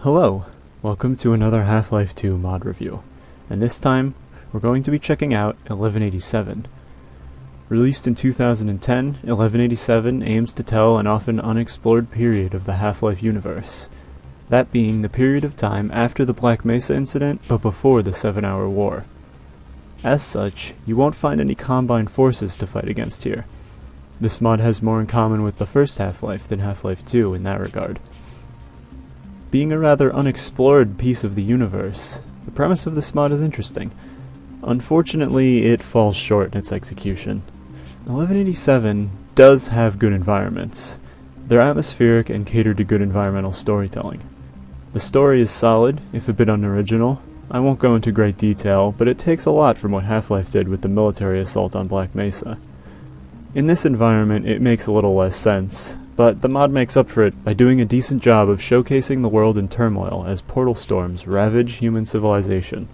Hello, welcome to another Half-Life 2 mod review, and this time we're going to be checking out 1187. Released in 2010, 1187 aims to tell an often unexplored period of the Half-Life universe, that being the period of time after the Black Mesa incident but before the 7-Hour War. As such, you won't find any combined forces to fight against here. This mod has more in common with the first Half-Life than Half-Life 2 in that regard. Being a rather unexplored piece of the universe, the premise of this mod is interesting. Unfortunately, it falls short in its execution. 1187 does have good environments. They're atmospheric and cater to good environmental storytelling. The story is solid, if a bit unoriginal. I won't go into great detail, but it takes a lot from what Half-Life did with the military assault on Black Mesa. In this environment, it makes a little less sense, but the mod makes up for it by doing a decent job of showcasing the world in turmoil as portal storms ravage human civilization.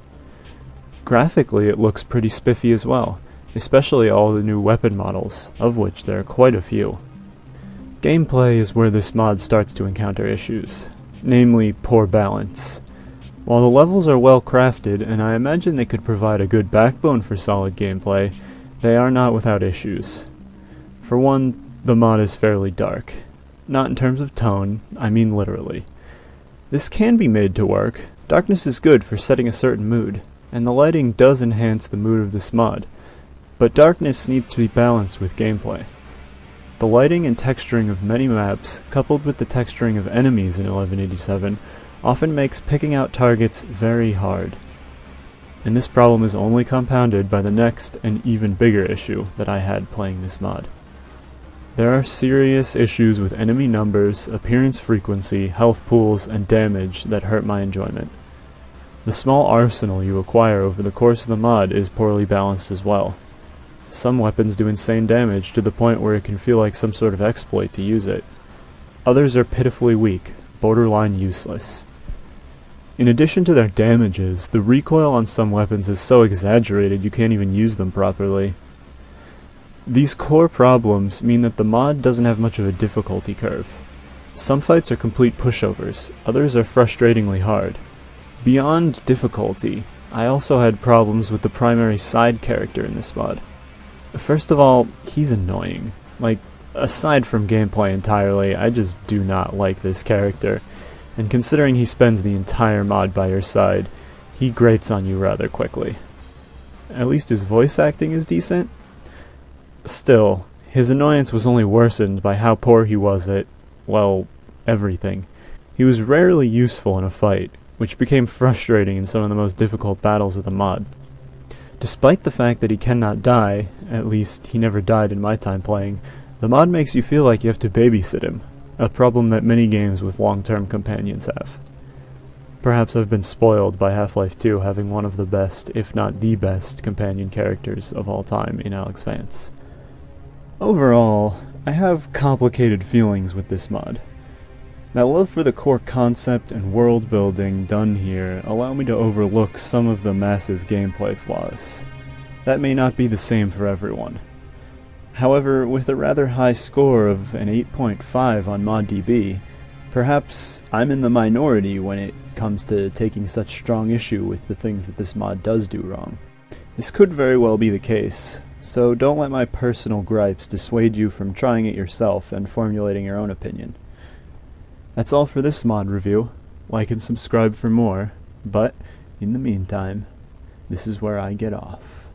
Graphically, it looks pretty spiffy as well, especially all the new weapon models, of which there are quite a few. Gameplay is where this mod starts to encounter issues, namely poor balance. While the levels are well crafted, and I imagine they could provide a good backbone for solid gameplay, they are not without issues. For one, the mod is fairly dark. Not in terms of tone, I mean literally. This can be made to work. Darkness is good for setting a certain mood, and the lighting does enhance the mood of this mod, but darkness needs to be balanced with gameplay. The lighting and texturing of many maps, coupled with the texturing of enemies in 1187, often makes picking out targets very hard. And this problem is only compounded by the next and even bigger issue that I had playing this mod. There are serious issues with enemy numbers, appearance frequency, health pools, and damage that hurt my enjoyment. The small arsenal you acquire over the course of the mod is poorly balanced as well. Some weapons do insane damage to the point where it can feel like some sort of exploit to use it. Others are pitifully weak, borderline useless. In addition to their damages, the recoil on some weapons is so exaggerated you can't even use them properly. These core problems mean that the mod doesn't have much of a difficulty curve. Some fights are complete pushovers, others are frustratingly hard. Beyond difficulty, I also had problems with the primary side character in this mod. First of all, he's annoying. Like, aside from gameplay entirely, I just do not like this character, and considering he spends the entire mod by your side, he grates on you rather quickly. At least his voice acting is decent. Still, his annoyance was only worsened by how poor he was at, well, everything. He was rarely useful in a fight, which became frustrating in some of the most difficult battles of the mod. Despite the fact that he cannot die, at least he never died in my time playing, the mod makes you feel like you have to babysit him, a problem that many games with long-term companions have. Perhaps I've been spoiled by Half-Life 2 having one of the best, if not the best, companion characters of all time in Alex Vance. Overall, I have complicated feelings with this mod. My love for the core concept and world building done here allow me to overlook some of the massive gameplay flaws. That may not be the same for everyone. However, with a rather high score of an 8.5 on ModDB, perhaps I'm in the minority when it comes to taking such strong issue with the things that this mod does do wrong. This could very well be the case, so don't let my personal gripes dissuade you from trying it yourself and formulating your own opinion. That's all for this mod review. Like and subscribe for more, but in the meantime, this is where I get off.